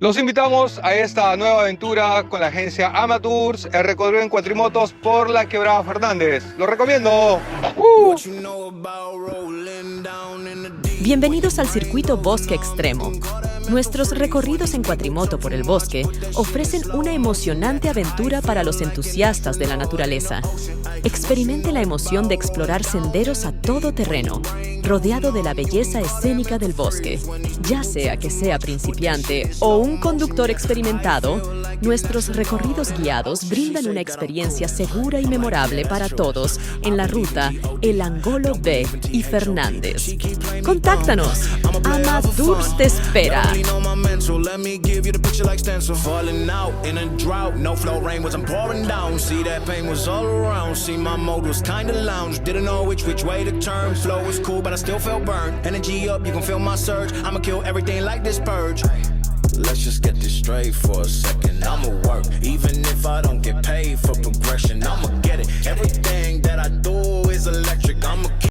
Los invitamos a esta nueva aventura con la agencia Tours, el recorrido en cuatrimotos por la Quebrada Fernández. ¡Lo recomiendo! Bienvenidos al circuito Bosque Extremo. Nuestros recorridos en cuatrimoto por el bosque ofrecen una emocionante aventura para los entusiastas de la naturaleza. Experimente la emoción de explorar senderos a todo terreno, rodeado de la belleza escénica del bosque. Ya sea que sea principiante o un conductor experimentado, nuestros recorridos guiados brindan una experiencia segura y memorable para todos en la ruta El Angolo B y Fernández. ¡Contáctanos! Tours te espera. Still felt burned. Energy up, you can feel my surge. I'ma kill everything like this purge. Let's just get this straight for a second. I'ma work, even if I don't get paid.